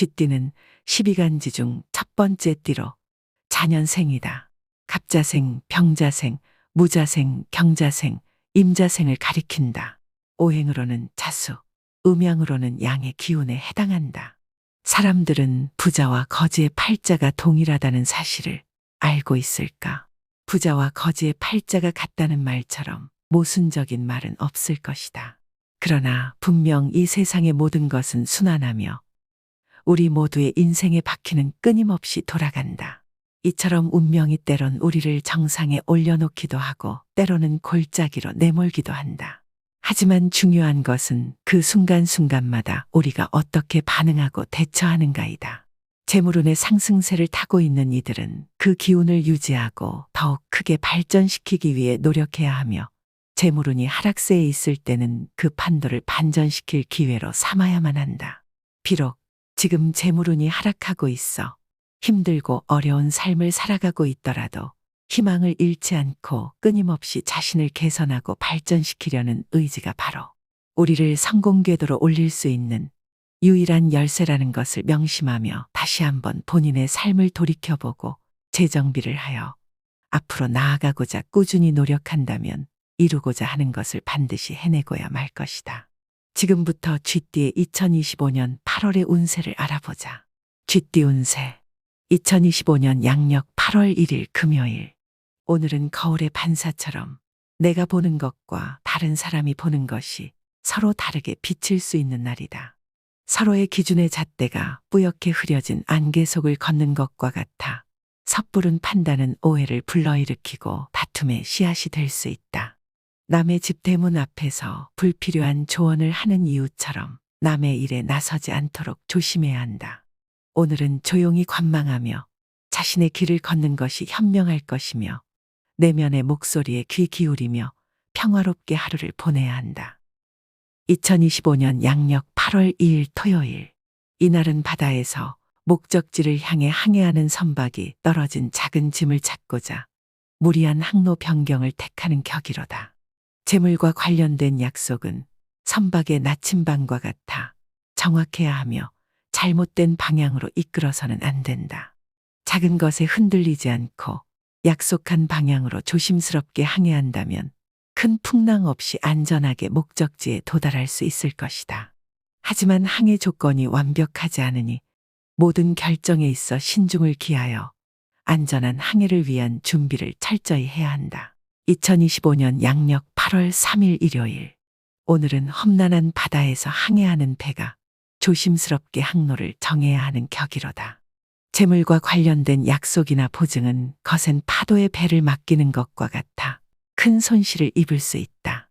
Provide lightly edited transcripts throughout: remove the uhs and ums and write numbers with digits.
쥐띠는 12간지 중 첫 번째 띠로 자년생이다. 갑자생, 병자생, 무자생, 경자생, 임자생을 가리킨다. 오행으로는 자수, 음양으로는 양의 기운에 해당한다. 사람들은 부자와 거지의 팔자가 동일하다는 사실을 알고 있을까? 부자와 거지의 팔자가 같다는 말처럼 모순적인 말은 없을 것이다. 그러나 분명 이 세상의 모든 것은 순환하며 우리 모두의 인생의 바퀴는 끊임없이 돌아간다. 이처럼 운명이 때론 우리를 정상에 올려놓기도 하고 때로는 골짜기로 내몰기도 한다. 하지만 중요한 것은 그 순간순간마다 우리가 어떻게 반응하고 대처하는가이다. 재물운의 상승세를 타고 있는 이들은 그 기운을 유지하고 더욱 크게 발전시키기 위해 노력해야 하며 재물운이 하락세에 있을 때는 그 판도를 반전시킬 기회로 삼아야만 한다. 비록 지금 재물운이 하락하고 있어 힘들고 어려운 삶을 살아가고 있더라도 희망을 잃지 않고 끊임없이 자신을 개선하고 발전시키려는 의지가 바로 우리를 성공 궤도로 올릴 수 있는 유일한 열쇠라는 것을 명심하며 다시 한번 본인의 삶을 돌이켜보고 재정비를 하여 앞으로 나아가고자 꾸준히 노력한다면 이루고자 하는 것을 반드시 해내고야 말 것이다. 지금부터 쥐띠의 2025년 8월의 운세를 알아보자. 쥐띠 운세. 2025년 양력 8월 1일 금요일. 오늘은 거울의 반사처럼 내가 보는 것과 다른 사람이 보는 것이 서로 다르게 비칠 수 있는 날이다. 서로의 기준의 잣대가 뿌옇게 흐려진 안개 속을 걷는 것과 같아 섣부른 판단은 오해를 불러일으키고 다툼의 씨앗이 될 수 있다. 남의 집 대문 앞에서 불필요한 조언을 하는 이유처럼 남의 일에 나서지 않도록 조심해야 한다. 오늘은 조용히 관망하며 자신의 길을 걷는 것이 현명할 것이며 내면의 목소리에 귀 기울이며 평화롭게 하루를 보내야 한다. 2025년 양력 8월 2일 토요일. 이날은 바다에서 목적지를 향해 항해하는 선박이 떨어진 작은 짐을 찾고자 무리한 항로 변경을 택하는 격이로다. 재물과 관련된 약속은 선박의 나침반과 같아 정확해야 하며 잘못된 방향으로 이끌어서는 안 된다. 작은 것에 흔들리지 않고 약속한 방향으로 조심스럽게 항해한다면 큰 풍랑 없이 안전하게 목적지에 도달할 수 있을 것이다. 하지만 항해 조건이 완벽하지 않으니 모든 결정에 있어 신중을 기하여 안전한 항해를 위한 준비를 철저히 해야 한다. 2025년 양력 8월 3일 일요일. 오늘은 험난한 바다에서 항해하는 배가 조심스럽게 항로를 정해야 하는 격이로다. 재물과 관련된 약속이나 보증은 거센 파도의 배를 맡기는 것과 같아 큰 손실을 입을 수 있다.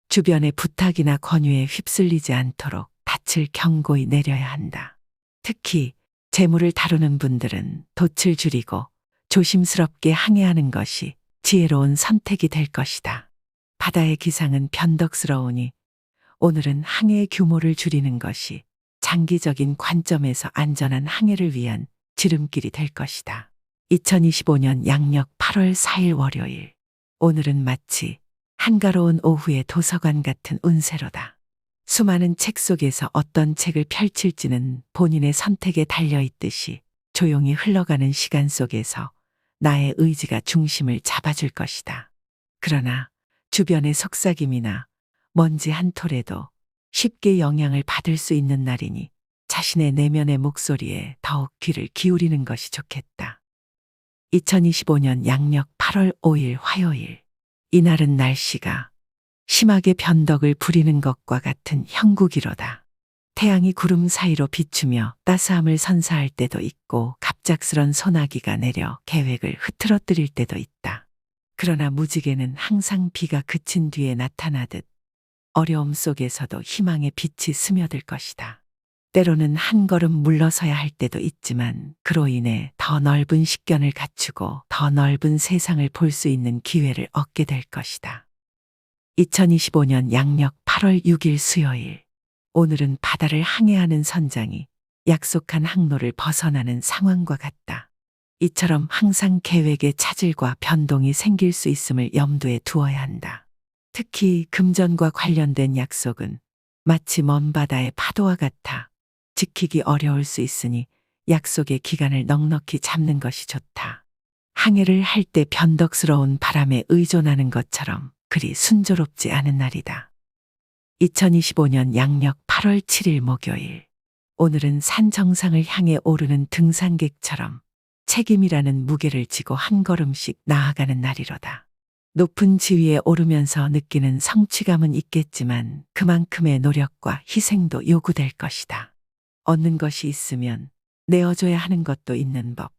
주변의 부탁이나 권유에 휩쓸리지 않도록 닻을 견고히 내려야 한다. 특히 재물을 다루는 분들은 돛을 줄이고 조심스럽게 항해하는 것이 지혜로운 선택이 될 것이다. 바다의 기상은 변덕스러우니 오늘은 항해의 규모를 줄이는 것이 장기적인 관점에서 안전한 항해를 위한 지름길이 될 것이다. 2025년 양력 8월 4일 월요일. 오늘은 마치 한가로운 오후의 도서관 같은 운세로다. 수많은 책 속에서 어떤 책을 펼칠지는 본인의 선택에 달려있듯이 조용히 흘러가는 시간 속에서 나의 의지가 중심을 잡아줄 것이다. 그러나 주변의 속삭임이나 먼지 한 톨에도 쉽게 영향을 받을 수 있는 날이니 자신의 내면의 목소리에 더욱 귀를 기울이는 것이 좋겠다. 2025년 양력 8월 5일 화요일. 이날은 날씨가 심하게 변덕을 부리는 것과 같은 형국이로다. 태양이 구름 사이로 비추며 따스함을 선사할 때도 있고 갑작스런 소나기가 내려 계획을 흐트러뜨릴 때도 있다. 그러나 무지개는 항상 비가 그친 뒤에 나타나듯 어려움 속에서도 희망의 빛이 스며들 것이다. 때로는 한 걸음 물러서야 할 때도 있지만 그로 인해 더 넓은 식견을 갖추고 더 넓은 세상을 볼 수 있는 기회를 얻게 될 것이다. 2025년 양력 8월 6일 수요일. 오늘은 바다를 항해하는 선장이 약속한 항로를 벗어나는 상황과 같다. 이처럼 항상 계획에 차질과 변동이 생길 수 있음을 염두에 두어야 한다. 특히 금전과 관련된 약속은 마치 먼 바다의 파도와 같아 지키기 어려울 수 있으니 약속의 기간을 넉넉히 잡는 것이 좋다. 항해를 할 때 변덕스러운 바람에 의존하는 것처럼 그리 순조롭지 않은 날이다. 2025년 양력 8월 7일 목요일. 오늘은 산 정상을 향해 오르는 등산객처럼 책임이라는 무게를 지고 한 걸음씩 나아가는 날이로다. 높은 지위에 오르면서 느끼는 성취감은 있겠지만 그만큼의 노력과 희생도 요구될 것이다. 얻는 것이 있으면 내어줘야 하는 것도 있는 법.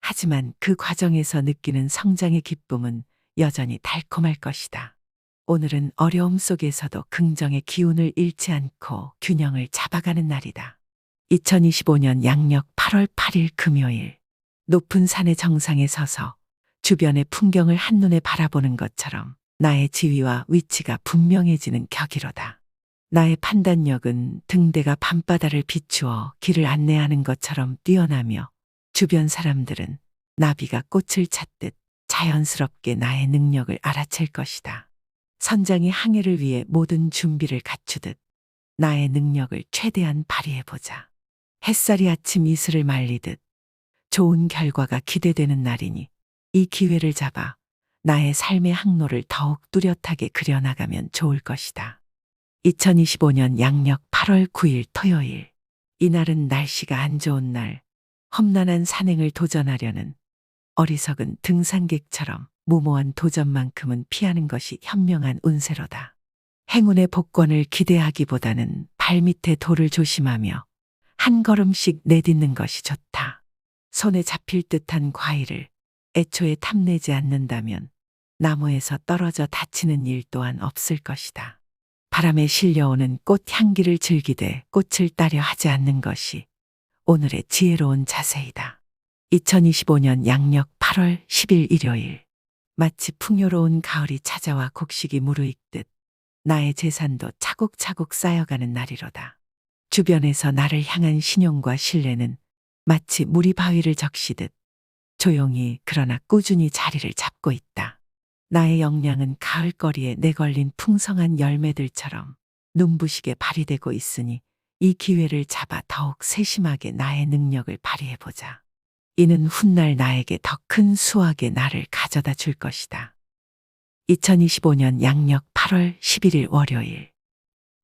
하지만 그 과정에서 느끼는 성장의 기쁨은 여전히 달콤할 것이다. 오늘은 어려움 속에서도 긍정의 기운을 잃지 않고 균형을 잡아가는 날이다. 2025년 양력 8월 8일 금요일. 높은 산의 정상에 서서 주변의 풍경을 한눈에 바라보는 것처럼 나의 지위와 위치가 분명해지는 격이로다. 나의 판단력은 등대가 밤바다를 비추어 길을 안내하는 것처럼 뛰어나며 주변 사람들은 나비가 꽃을 찾듯 자연스럽게 나의 능력을 알아챌 것이다. 선장이 항해를 위해 모든 준비를 갖추듯 나의 능력을 최대한 발휘해보자. 햇살이 아침 이슬을 말리듯 좋은 결과가 기대되는 날이니 이 기회를 잡아 나의 삶의 항로를 더욱 뚜렷하게 그려나가면 좋을 것이다. 2025년 양력 8월 9일 토요일. 이날은 날씨가 안 좋은 날, 험난한 산행을 도전하려는 어리석은 등산객처럼 무모한 도전만큼은 피하는 것이 현명한 운세로다. 행운의 복권을 기대하기보다는 발밑에 돌을 조심하며 한 걸음씩 내딛는 것이 좋다. 손에 잡힐 듯한 과일을 애초에 탐내지 않는다면 나무에서 떨어져 다치는 일 또한 없을 것이다. 바람에 실려오는 꽃 향기를 즐기되 꽃을 따려 하지 않는 것이 오늘의 지혜로운 자세이다. 2025년 양력 8월 10일 일요일. 마치 풍요로운 가을이 찾아와 곡식이 무르익듯 나의 재산도 차곡차곡 쌓여가는 날이로다. 주변에서 나를 향한 신용과 신뢰는 마치 물이 바위를 적시듯 조용히 그러나 꾸준히 자리를 잡고 있다. 나의 역량은 가을거리에 내걸린 풍성한 열매들처럼 눈부시게 발휘되고 있으니 이 기회를 잡아 더욱 세심하게 나의 능력을 발휘해보자. 이는 훗날 나에게 더 큰 수확의 날을 가져다 줄 것이다. 2025년 양력 8월 11일 월요일.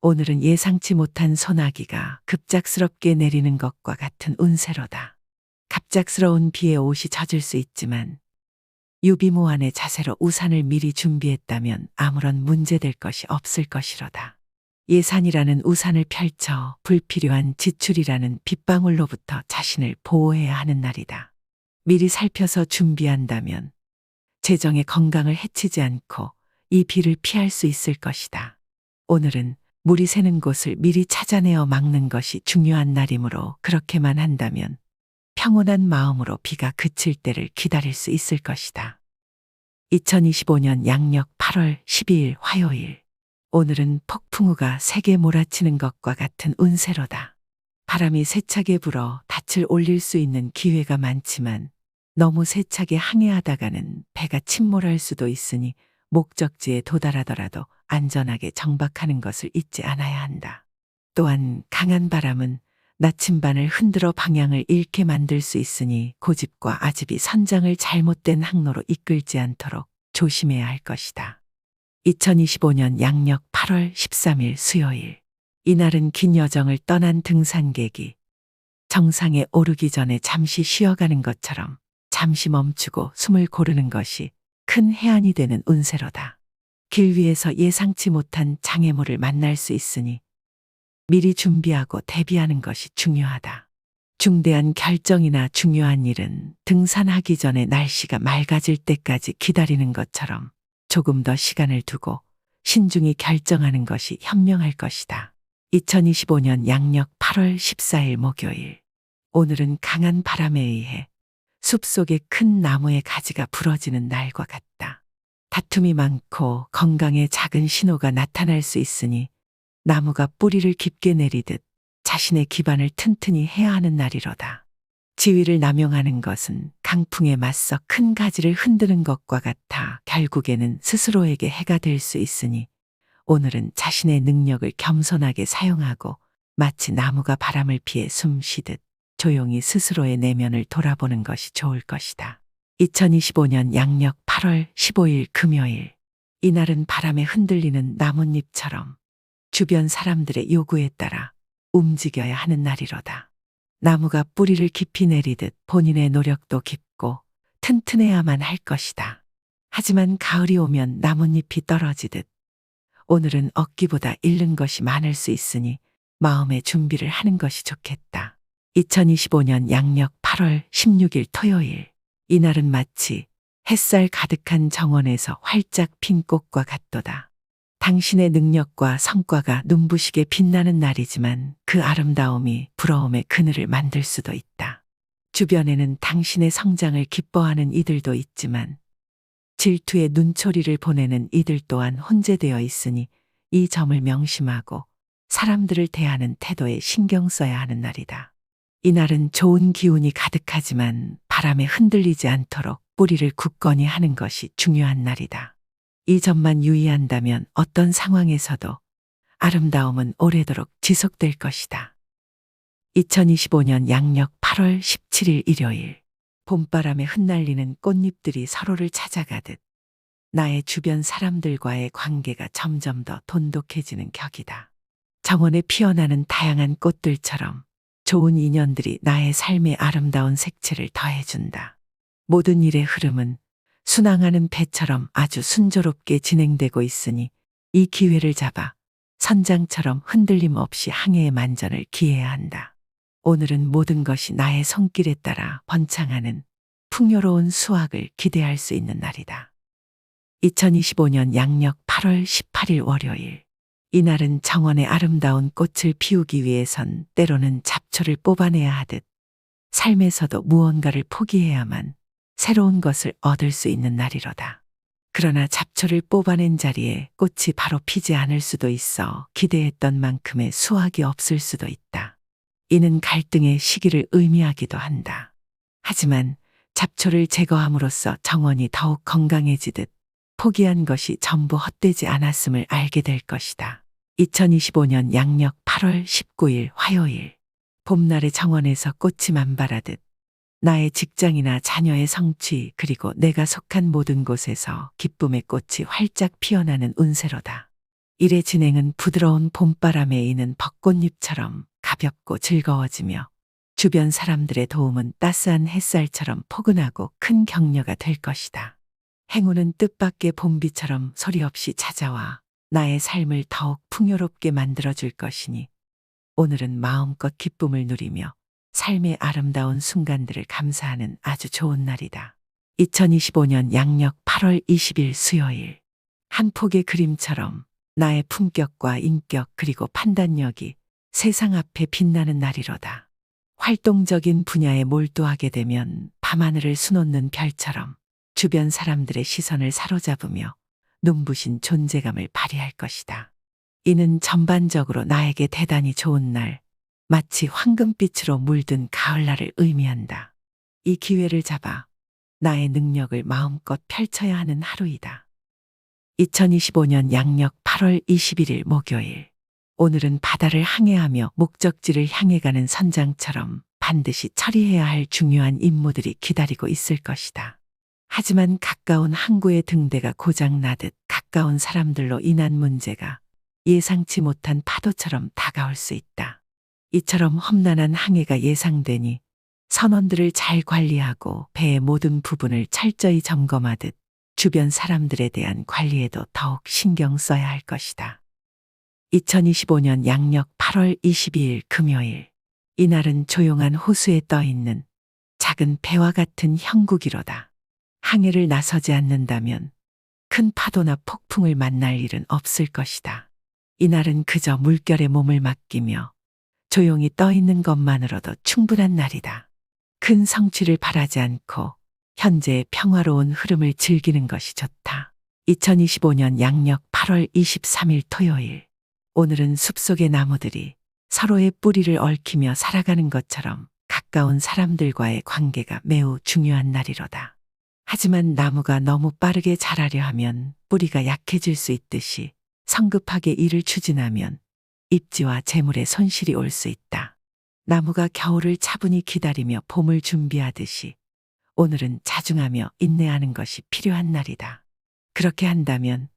오늘은 예상치 못한 소나기가 급작스럽게 내리는 것과 같은 운세로다. 갑작스러운 비에 옷이 젖을 수 있지만 유비무환의 자세로 우산을 미리 준비했다면 아무런 문제될 것이 없을 것이로다. 예산이라는 우산을 펼쳐 불필요한 지출이라는 빗방울로부터 자신을 보호해야 하는 날이다. 미리 살펴서 준비한다면 재정의 건강을 해치지 않고 이 비를 피할 수 있을 것이다. 오늘은 물이 새는 곳을 미리 찾아내어 막는 것이 중요한 날이므로 그렇게만 한다면 평온한 마음으로 비가 그칠 때를 기다릴 수 있을 것이다. 2025년 양력 8월 12일 화요일. 오늘은 폭풍우가 세게 몰아치는 것과 같은 운세로다. 바람이 세차게 불어 닻을 올릴 수 있는 기회가 많지만 너무 세차게 항해하다가는 배가 침몰할 수도 있으니 목적지에 도달하더라도 안전하게 정박하는 것을 잊지 않아야 한다. 또한 강한 바람은 나침반을 흔들어 방향을 잃게 만들 수 있으니 고집과 아집이 선장을 잘못된 항로로 이끌지 않도록 조심해야 할 것이다. 2025년 양력 8월 13일 수요일. 이날은 긴 여정을 떠난 등산객이 정상에 오르기 전에 잠시 쉬어가는 것처럼 잠시 멈추고 숨을 고르는 것이 큰 해안이 되는 운세로다. 길 위에서 예상치 못한 장애물을 만날 수 있으니 미리 준비하고 대비하는 것이 중요하다. 중대한 결정이나 중요한 일은 등산하기 전에 날씨가 맑아질 때까지 기다리는 것처럼 조금 더 시간을 두고 신중히 결정하는 것이 현명할 것이다. 2025년 양력 8월 14일 목요일. 오늘은 강한 바람에 의해 숲속의 큰 나무의 가지가 부러지는 날과 같다. 다툼이 많고 건강에 작은 신호가 나타날 수 있으니 나무가 뿌리를 깊게 내리듯 자신의 기반을 튼튼히 해야 하는 날이로다. 지위를 남용하는 것은 강풍에 맞서 큰 가지를 흔드는 것과 같아 결국에는 스스로에게 해가 될 수 있으니 오늘은 자신의 능력을 겸손하게 사용하고 마치 나무가 바람을 피해 숨 쉬듯 조용히 스스로의 내면을 돌아보는 것이 좋을 것이다. 2025년 양력 8월 15일 금요일. 이날은 바람에 흔들리는 나뭇잎처럼 주변 사람들의 요구에 따라 움직여야 하는 날이로다. 나무가 뿌리를 깊이 내리듯 본인의 노력도 깊고 튼튼해야만 할 것이다. 하지만 가을이 오면 나뭇잎이 떨어지듯 오늘은 얻기보다 잃는 것이 많을 수 있으니 마음의 준비를 하는 것이 좋겠다. 2025년 양력 8월 16일 토요일. 이날은 마치 햇살 가득한 정원에서 활짝 핀 꽃과 같도다. 당신의 능력과 성과가 눈부시게 빛나는 날이지만 그 아름다움이 부러움의 그늘을 만들 수도 있다. 주변에는 당신의 성장을 기뻐하는 이들도 있지만 질투의 눈초리를 보내는 이들 또한 혼재되어 있으니 이 점을 명심하고 사람들을 대하는 태도에 신경 써야 하는 날이다. 이날은 좋은 기운이 가득하지만 바람에 흔들리지 않도록 뿌리를 굳건히 하는 것이 중요한 날이다. 이 점만 유의한다면 어떤 상황에서도 아름다움은 오래도록 지속될 것이다. 2025년 양력 8월 17일 일요일. 봄바람에 흩날리는 꽃잎들이 서로를 찾아가듯 나의 주변 사람들과의 관계가 점점 더 돈독해지는 격이다. 정원에 피어나는 다양한 꽃들처럼 좋은 인연들이 나의 삶의 아름다운 색채를 더해준다. 모든 일의 흐름은 순항하는 배처럼 아주 순조롭게 진행되고 있으니 이 기회를 잡아 선장처럼 흔들림 없이 항해의 만전을 기해야 한다. 오늘은 모든 것이 나의 손길에 따라 번창하는 풍요로운 수확을 기대할 수 있는 날이다. 2025년 양력 8월 18일 월요일. 이날은 정원의 아름다운 꽃을 피우기 위해선 때로는 잡초를 뽑아내야 하듯 삶에서도 무언가를 포기해야만 새로운 것을 얻을 수 있는 날이로다. 그러나 잡초를 뽑아낸 자리에 꽃이 바로 피지 않을 수도 있어 기대했던 만큼의 수확이 없을 수도 있다. 이는 갈등의 시기를 의미하기도 한다. 하지만 잡초를 제거함으로써 정원이 더욱 건강해지듯 포기한 것이 전부 헛되지 않았음을 알게 될 것이다. 2025년 양력 8월 19일 화요일. 봄날의 정원에서 꽃이 만발하듯 나의 직장이나 자녀의 성취 그리고 내가 속한 모든 곳에서 기쁨의 꽃이 활짝 피어나는 운세로다. 일의 진행은 부드러운 봄바람에 이는 벚꽃잎처럼 가볍고 즐거워지며 주변 사람들의 도움은 따스한 햇살처럼 포근하고 큰 격려가 될 것이다. 행운은 뜻밖의 봄비처럼 소리 없이 찾아와 나의 삶을 더욱 풍요롭게 만들어줄 것이니 오늘은 마음껏 기쁨을 누리며 삶의 아름다운 순간들을 감사하는 아주 좋은 날이다. 2025년 양력 8월 20일 수요일. 한 폭의 그림처럼 나의 품격과 인격 그리고 판단력이 세상 앞에 빛나는 날이로다. 활동적인 분야에 몰두하게 되면 밤하늘을 수놓는 별처럼 주변 사람들의 시선을 사로잡으며 눈부신 존재감을 발휘할 것이다. 이는 전반적으로 나에게 대단히 좋은 날, 마치 황금빛으로 물든 가을날을 의미한다. 이 기회를 잡아 나의 능력을 마음껏 펼쳐야 하는 하루이다. 2025년 양력 8월 21일 목요일. 오늘은 바다를 항해하며 목적지를 향해 가는 선장처럼 반드시 처리해야 할 중요한 임무들이 기다리고 있을 것이다. 하지만 가까운 항구의 등대가 고장나듯 가까운 사람들로 인한 문제가 예상치 못한 파도처럼 다가올 수 있다. 이처럼 험난한 항해가 예상되니 선원들을 잘 관리하고 배의 모든 부분을 철저히 점검하듯 주변 사람들에 대한 관리에도 더욱 신경 써야 할 것이다. 2025년 양력 8월 22일 금요일. 이날은 조용한 호수에 떠있는 작은 배와 같은 형국이로다. 항해를 나서지 않는다면 큰 파도나 폭풍을 만날 일은 없을 것이다. 이날은 그저 물결에 몸을 맡기며 조용히 떠있는 것만으로도 충분한 날이다. 큰 성취를 바라지 않고 현재의 평화로운 흐름을 즐기는 것이 좋다. 2025년 양력 8월 23일 토요일. 오늘은 숲속의 나무들이 서로의 뿌리를 얽히며 살아가는 것처럼 가까운 사람들과의 관계가 매우 중요한 날이로다. 하지만 나무가 너무 빠르게 자라려 하면 뿌리가 약해질 수 있듯이 성급하게 일을 추진하면 입지와 재물에 손실이 올 수 있다. 나무가 겨울을 차분히 기다리며 봄을 준비하듯이 오늘은 자중하며 인내하는 것이 필요한 날이다. 그렇게 한다면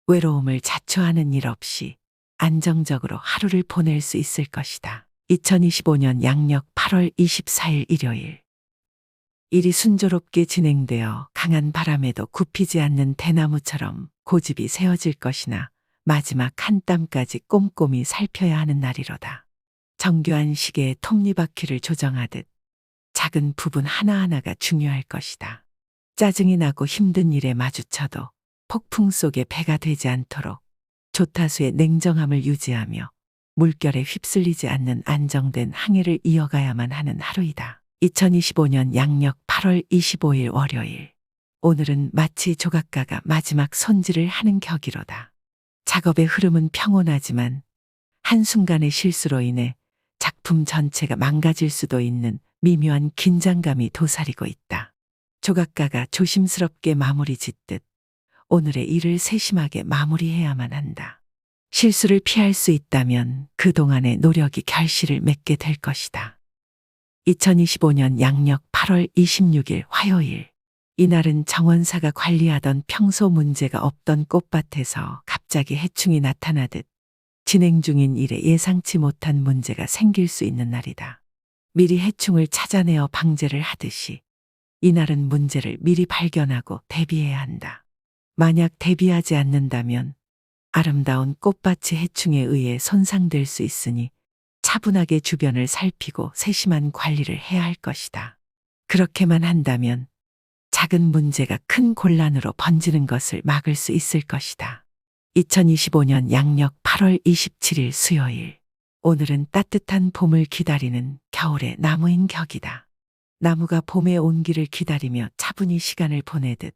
외로움을 자초하는 일 없이 안정적으로 하루를 보낼 수 있을 것이다. 2025년 양력 8월 24일 일요일. 일이 순조롭게 진행되어 강한 바람에도 굽히지 않는 대나무처럼 고집이 세워질 것이나 마지막 한 땀까지 꼼꼼히 살펴야 하는 날이로다. 정교한 시계의 톱니바퀴를 조정하듯 작은 부분 하나하나가 중요할 것이다. 짜증이 나고 힘든 일에 마주쳐도 폭풍 속에 배가 되지 않도록 조타수의 냉정함을 유지하며 물결에 휩쓸리지 않는 안정된 항해를 이어가야만 하는 하루이다. 2025년 양력 8월 25일 월요일. 오늘은 마치 조각가가 마지막 손질을 하는 격이로다. 작업의 흐름은 평온하지만 한순간의 실수로 인해 작품 전체가 망가질 수도 있는 미묘한 긴장감이 도사리고 있다. 조각가가 조심스럽게 마무리 짓듯 오늘의 일을 세심하게 마무리해야만 한다. 실수를 피할 수 있다면 그동안의 노력이 결실을 맺게 될 것이다. 2025년 양력 8월 26일 화요일. 이날은 정원사가 관리하던 평소 문제가 없던 꽃밭에서 갑자기 해충이 나타나듯 진행 중인 일에 예상치 못한 문제가 생길 수 있는 날이다. 미리 해충을 찾아내어 방제를 하듯이 이날은 문제를 미리 발견하고 대비해야 한다. 만약 대비하지 않는다면 아름다운 꽃밭이 해충에 의해 손상될 수 있으니 차분하게 주변을 살피고 세심한 관리를 해야 할 것이다. 그렇게만 한다면 작은 문제가 큰 곤란으로 번지는 것을 막을 수 있을 것이다. 2025년 양력 8월 27일 수요일. 오늘은 따뜻한 봄을 기다리는 겨울의 나무인 격이다. 나무가 봄의 온기를 기다리며 차분히 시간을 보내듯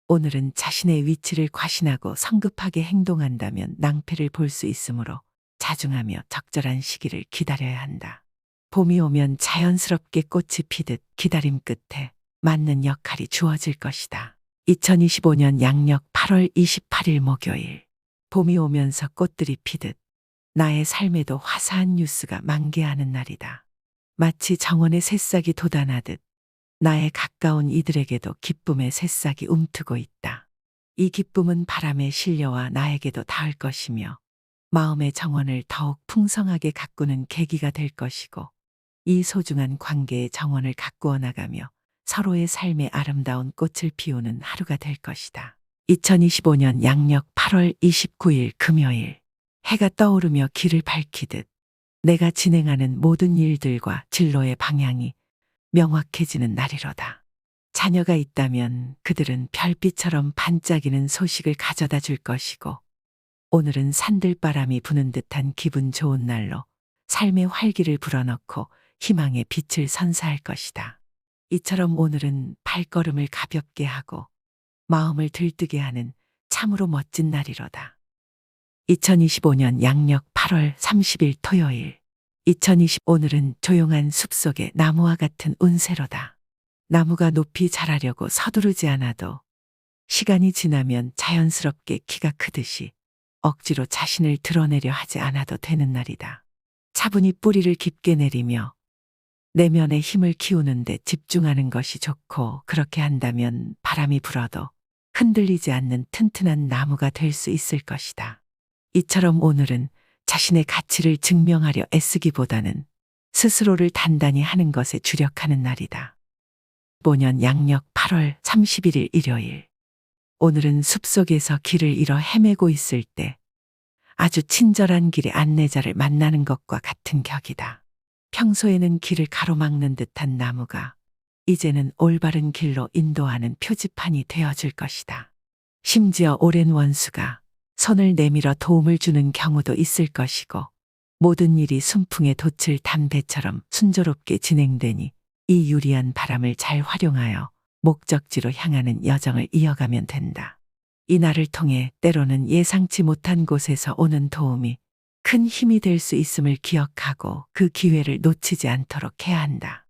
오늘은 자신의 위치를 과신하고 성급하게 행동한다면 낭패를 볼 수 있으므로 자중하며 적절한 시기를 기다려야 한다. 봄이 오면 자연스럽게 꽃이 피듯 기다림 끝에 맞는 역할이 주어질 것이다. 2025년 양력 8월 28일 목요일. 봄이 오면서 꽃들이 피듯 나의 삶에도 화사한 뉴스가 만개하는 날이다. 마치 정원의 새싹이 돋아나듯 나의 가까운 이들에게도 기쁨의 새싹이 움트고 있다. 이 기쁨은 바람에 실려와 나에게도 닿을 것이며 마음의 정원을 더욱 풍성하게 가꾸는 계기가 될 것이고 이 소중한 관계의 정원을 가꾸어 나가며 서로의 삶의 아름다운 꽃을 피우는 하루가 될 것이다. 2025년 양력 8월 29일 금요일. 해가 떠오르며 길을 밝히듯 내가 진행하는 모든 일들과 진로의 방향이 명확해지는 날이로다. 자녀가 있다면 그들은 별빛처럼 반짝이는 소식을 가져다 줄 것이고 오늘은 산들바람이 부는 듯한 기분 좋은 날로 삶의 활기를 불어넣고 희망의 빛을 선사할 것이다. 이처럼 오늘은 발걸음을 가볍게 하고 마음을 들뜨게 하는 참으로 멋진 날이로다. 2025년 양력 8월 30일 토요일. 오늘은 조용한 숲속의 나무와 같은 운세로다. 나무가 높이 자라려고 서두르지 않아도 시간이 지나면 자연스럽게 키가 크듯이 억지로 자신을 드러내려 하지 않아도 되는 날이다. 차분히 뿌리를 깊게 내리며 내면의 힘을 키우는 데 집중하는 것이 좋고 그렇게 한다면 바람이 불어도 흔들리지 않는 튼튼한 나무가 될 수 있을 것이다. 이처럼 오늘은 자신의 가치를 증명하려 애쓰기보다는 스스로를 단단히 하는 것에 주력하는 날이다. 5년 양력 8월 31일 일요일. 오늘은 숲속에서 길을 잃어 헤매고 있을 때 아주 친절한 길의 안내자를 만나는 것과 같은 격이다. 평소에는 길을 가로막는 듯한 나무가 이제는 올바른 길로 인도하는 표지판이 되어줄 것이다. 심지어 오랜 원수가 손을 내밀어 도움을 주는 경우도 있을 것이고 모든 일이 순풍에 돋칠 담배처럼 순조롭게 진행되니 이 유리한 바람을 잘 활용하여 목적지로 향하는 여정을 이어가면 된다. 이 날을 통해 때로는 예상치 못한 곳에서 오는 도움이 큰 힘이 될 수 있음을 기억하고 그 기회를 놓치지 않도록 해야 한다.